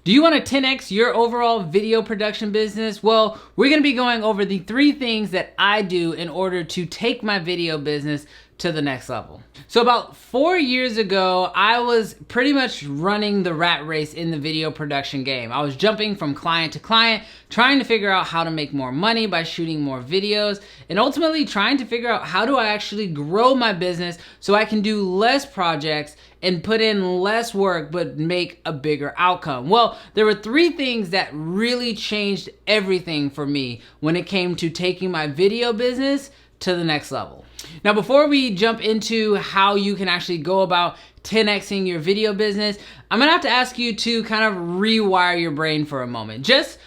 Do you want to 10x your overall video production business? Well, we're going to be going over the 3 things that I do in order to take my video business to the next level. So about 4 years ago, I was pretty much running the rat race in the video production game. I was jumping from client to client, trying to figure out how to make more money by shooting more videos, and ultimately trying to figure out how do I actually grow my business so I can do less projects and put in less work but make a bigger outcome. Well, there were 3 things that really changed everything for me when it came to taking my video business to the next level. Now, before we jump into how you can actually go about 10xing your video business, I'm gonna have to ask you to kind of rewire your brain for a moment. Just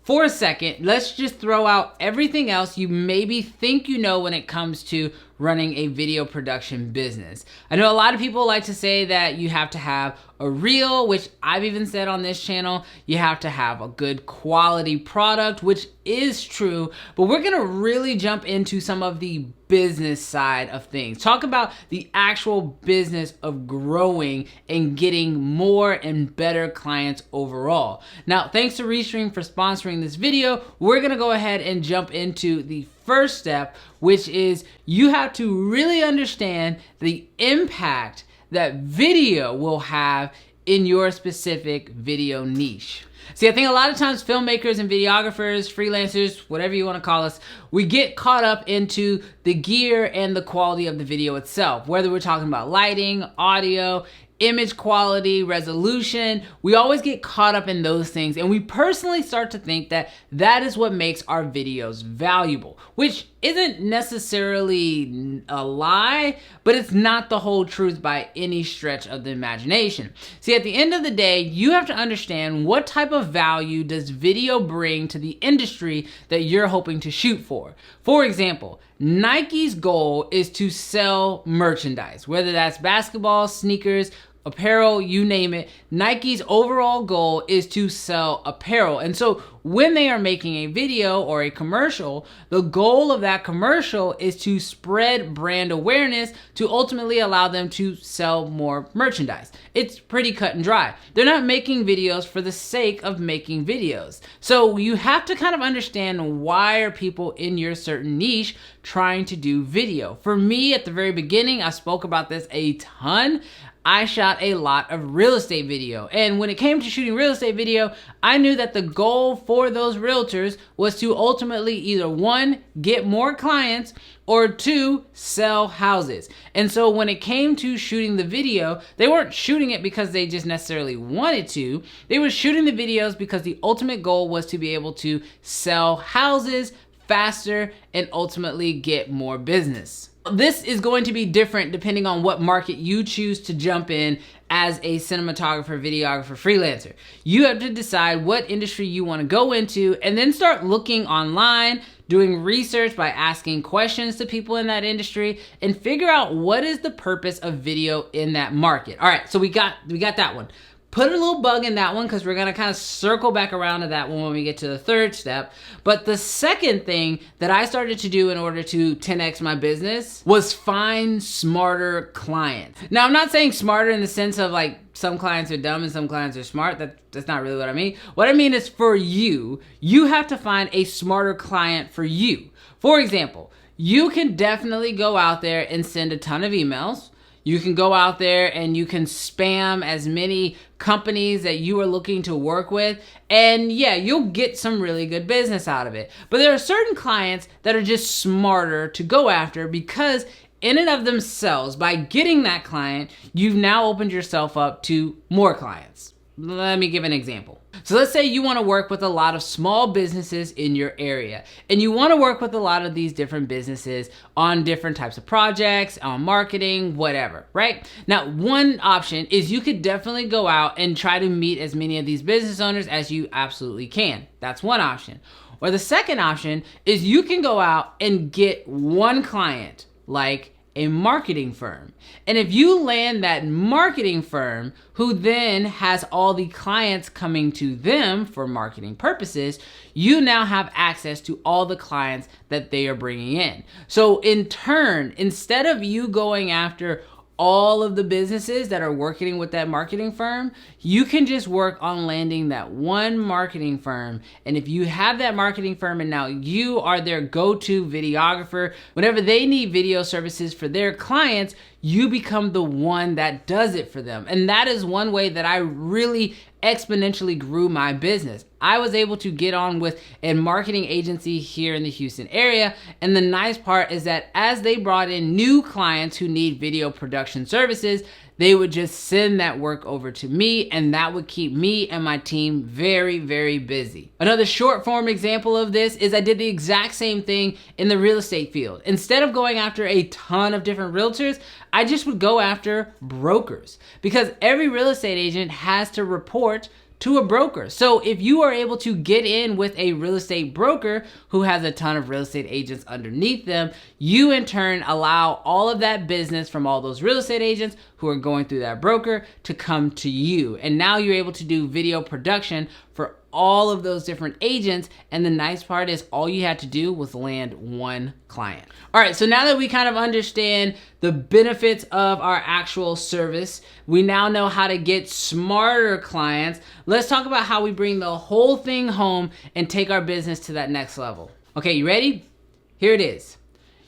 for a second, let's just throw out everything else you maybe think you know when it comes to running a video production business. I know a lot of people like to say that you have to have a reel, which I've even said on this channel. You have to have a good quality product, which is true, but we're gonna really jump into some of the business side of things. Talk about the actual business of growing and getting more and better clients overall. Now, thanks to Restream for sponsoring this video. We're gonna go ahead and jump into the first step, which is you have to really understand the impact that video will have in your specific video niche. See, I think a lot of times filmmakers and videographers, freelancers, whatever you want to call us, we get caught up into the gear and the quality of the video itself. Whether we're talking about lighting, audio, image quality, resolution, we always get caught up in those things, and we personally start to think that that is what makes our videos valuable, which isn't necessarily a lie, but it's not the whole truth by any stretch of the imagination. See, at the end of the day, you have to understand what type of value does video bring to the industry that you're hoping to shoot for. For example, Nike's goal is to sell merchandise, whether that's basketball, sneakers, apparel, you name it. Nike's overall goal is to sell apparel. And so when they are making a video or a commercial, the goal of that commercial is to spread brand awareness to ultimately allow them to sell more merchandise. It's pretty cut and dry. They're not making videos for the sake of making videos. So you have to kind of understand, why are people in your certain niche trying to do video? For me, at the very beginning, I spoke about this a ton. I shot a lot of real estate video. And when it came to shooting real estate video, I knew that the goal for those realtors was to ultimately either 1, get more clients, or 2, sell houses. And so when it came to shooting the video, they weren't shooting it because they just necessarily wanted to. They were shooting the videos because the ultimate goal was to be able to sell houses faster and ultimately get more business. This is going to be different depending on what market you choose to jump in as a cinematographer, videographer, freelancer. You have to decide what industry you want to go into and then start looking online, doing research by asking questions to people in that industry, and figure out what is the purpose of video in that market. All right, so we got that one. Put a little bug in that one because we're gonna kind of circle back around to that one when we get to the third step. But the second thing that I started to do in order to 10x my business was find smarter clients. Now, I'm not saying smarter in the sense of like some clients are dumb and some clients are smart. That's not really what I mean. What I mean is, for you have to find a smarter client for you. For example, you can definitely go out there and send a ton of emails. You can go out there and you can spam as many companies that you are looking to work with, and yeah, you'll get some really good business out of it. But there are certain clients that are just smarter to go after, because in and of themselves, by getting that client, you've now opened yourself up to more clients. Let me give an example. So let's say you want to work with a lot of small businesses in your area, and you want to work with a lot of these different businesses on different types of projects, on marketing, whatever, right? Now, one option is you could definitely go out and try to meet as many of these business owners as you absolutely can. That's one option. Or the second option is you can go out and get one client, like a marketing firm. And if you land that marketing firm, who then has all the clients coming to them for marketing purposes, you now have access to all the clients that they are bringing in. So in turn, instead of you going after all of the businesses that are working with that marketing firm, you can just work on landing that one marketing firm. And if you have that marketing firm and now you are their go-to videographer, whenever they need video services for their clients, you become the one that does it for them. And that is one way that I really exponentially grew my business. I was able to get on with a marketing agency here in the Houston area. And the nice part is that as they brought in new clients who need video production services, they would just send that work over to me, and that would keep me and my team very, very busy. Another short form example of this is I did the exact same thing in the real estate field. Instead of going after a ton of different realtors, I just would go after brokers, because every real estate agent has to report to a broker. So if you are able to get in with a real estate broker who has a ton of real estate agents underneath them, you in turn allow all of that business from all those real estate agents who are going through that broker to come to you. And now you're able to do video production for all of those different agents. And the nice part is all you had to do was land one client. All right, so now that we kind of understand the benefits of our actual service, we now know how to get smarter clients. Let's talk about how we bring the whole thing home and take our business to that next level. Okay, you ready? Here it is.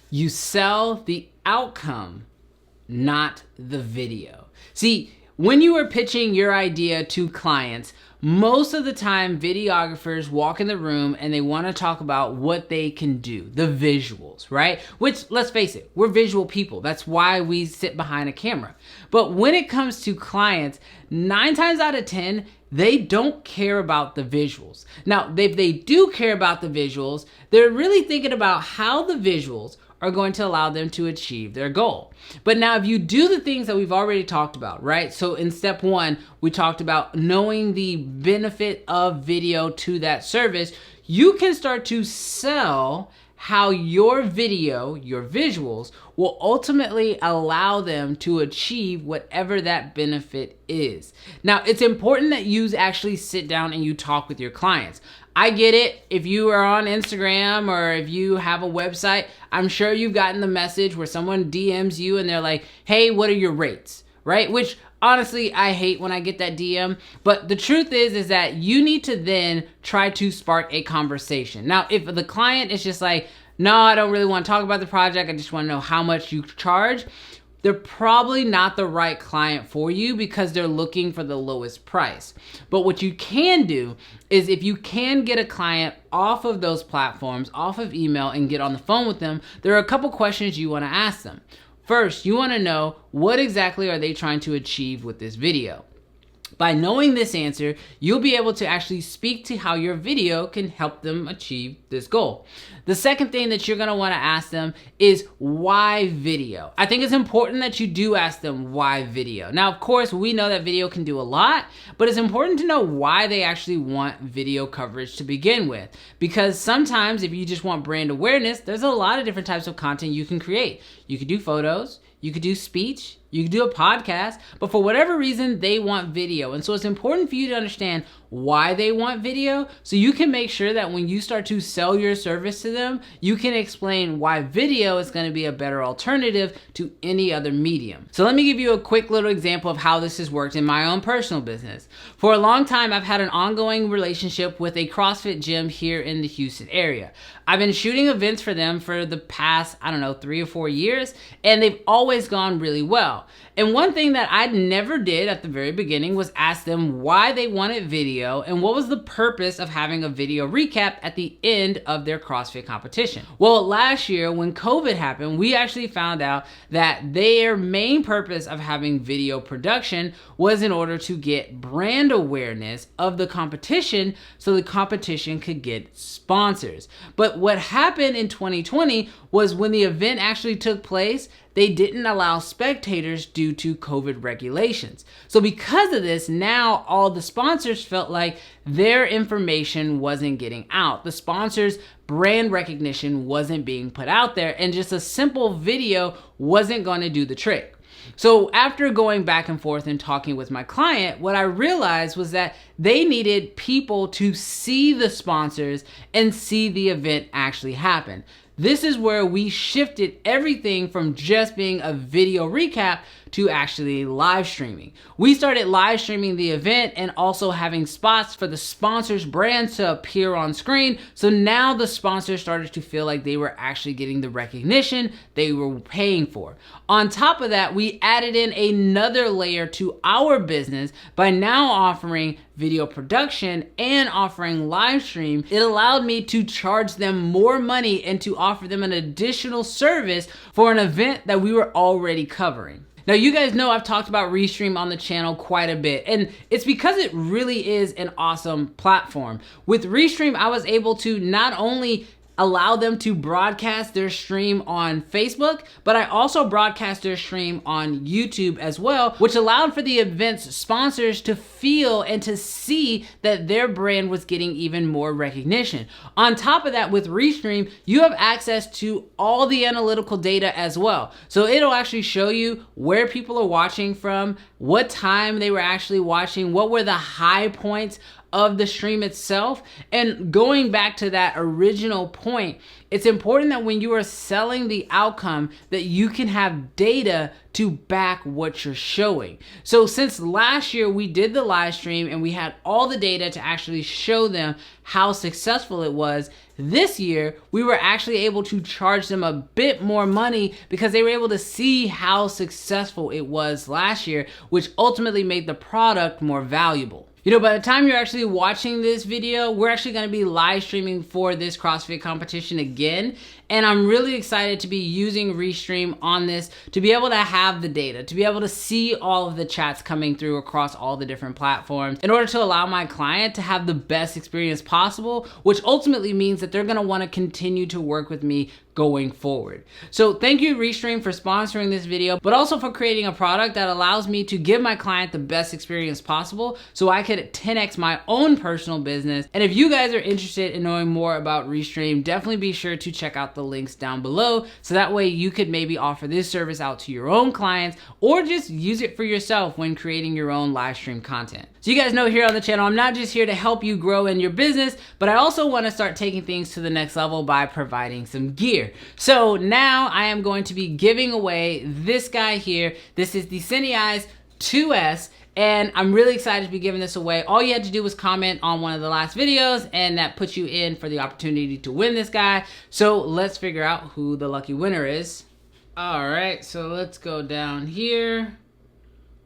You sell the outcome, not the video. See, when you are pitching your idea to clients, most of the time videographers walk in the room and they want to talk about what they can do, the visuals, right? Which, let's face it, we're visual people. That's why we sit behind a camera. But when it comes to clients, 9 times out of 10, they don't care about the visuals. Now, if they do care about the visuals, they're really thinking about how the visuals are going to allow them to achieve their goal. But now if you do the things that we've already talked about, right? So in step 1, we talked about knowing the benefit of video to that service. You can start to sell how your video, your visuals, will ultimately allow them to achieve whatever that benefit is. Now, it's important that you actually sit down and you talk with your clients. I get it. If you are on Instagram or if you have a website, I'm sure you've gotten the message where someone DMs you and they're like, hey, what are your rates, right? Which honestly, I hate when I get that DM. But the truth is that you need to then try to spark a conversation. Now, if the client is just like, no, I don't really want to talk about the project, I just want to know how much you charge, they're probably not the right client for you because they're looking for the lowest price. But what you can do is if you can get a client off of those platforms, off of email, and get on the phone with them, there are a couple questions you want to ask them. First, you want to know what exactly are they trying to achieve with this video. By knowing this answer, you'll be able to actually speak to how your video can help them achieve this goal. The second thing that you're going to want to ask them is why video? I think it's important that you do ask them why video. Now, of course, we know that video can do a lot, but it's important to know why they actually want video coverage to begin with. Because sometimes if you just want brand awareness, there's a lot of different types of content you can create. You could do photos, you could do speech, you could do a podcast, but for whatever reason, they want video. And so it's important for you to understand why they want video so you can make sure that when you start to sell your service to them, you can explain why video is going to be a better alternative to any other medium. So let me give you a quick little example of how this has worked in my own personal business. For a long time, I've had an ongoing relationship with a CrossFit gym here in the Houston area. I've been shooting events for them for the past, 3 or 4 years, and they've always gone really well. And one thing that I never did at the very beginning was ask them why they wanted video and what was the purpose of having a video recap at the end of their CrossFit competition. Well, last year when COVID happened, we actually found out that their main purpose of having video production was in order to get brand awareness of the competition so the competition could get sponsors. But what happened in 2020 was when the event actually took place, they didn't allow spectators due to COVID regulations. So because of this, now all the sponsors felt like their information wasn't getting out. The sponsors' brand recognition wasn't being put out there, and just a simple video wasn't going to do the trick. So after going back and forth and talking with my client, what I realized was that they needed people to see the sponsors and see the event actually happen. This is where we shifted everything from just being a video recap to actually live streaming. We started live streaming the event and also having spots for the sponsors' brands to appear on screen. So now the sponsors started to feel like they were actually getting the recognition they were paying for. On top of that, we added in another layer to our business by now offering video production and offering live stream. It allowed me to charge them more money and to offer them an additional service for an event that we were already covering. Now, you guys know I've talked about Restream on the channel quite a bit, and it's because it really is an awesome platform. With Restream, I was able to not only allow them to broadcast their stream on Facebook, but I also broadcast their stream on YouTube as well, which allowed for the event's sponsors to feel and to see that their brand was getting even more recognition. On top of that, with Restream, you have access to all the analytical data as well. So it'll actually show you where people are watching from, what time they were actually watching, what were the high points of the stream itself. And going back to that original point, it's important that when you are selling the outcome that you can have data to back what you're showing. So since last year we did the live stream and we had all the data to actually show them how successful it was, this year we were actually able to charge them a bit more money because they were able to see how successful it was last year, which ultimately made the product more valuable. You know, by the time you're actually watching this video, we're actually gonna be live streaming for this CrossFit competition again. And I'm really excited to be using Restream on this, to be able to have the data, to be able to see all of the chats coming through across all the different platforms in order to allow my client to have the best experience possible, which ultimately means that they're gonna wanna continue to work with me going forward. So thank you, Restream, for sponsoring this video, but also for creating a product that allows me to give my client the best experience possible so I could 10x my own personal business. And if you guys are interested in knowing more about Restream, definitely be sure to check out the links down below so that way you could maybe offer this service out to your own clients or just use it for yourself when creating your own live stream content. So you guys know here on the channel, I'm not just here to help you grow in your business, but I also want to start taking things to the next level by providing some gear. So now I am going to be giving away this guy here. This is the CineEyes 2S. And I'm really excited to be giving this away. All you had to do was comment on one of the last videos and that puts you in for the opportunity to win this guy. So let's figure out who the lucky winner is. All right, so let's go down here.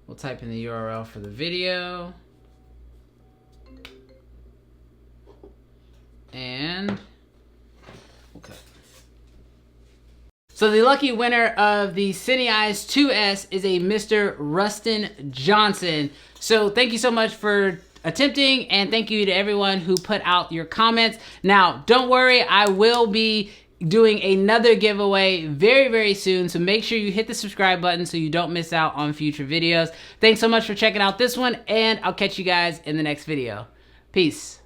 We'll type in the URL for the video. And, okay. So the lucky winner of the CineEyes 2S is a Mr. Rustin Johnson. So thank you so much for attempting, and thank you to everyone who put out your comments. Now, don't worry, I will be doing another giveaway very, very soon. So make sure you hit the subscribe button so you don't miss out on future videos. Thanks so much for checking out this one, and I'll catch you guys in the next video. Peace.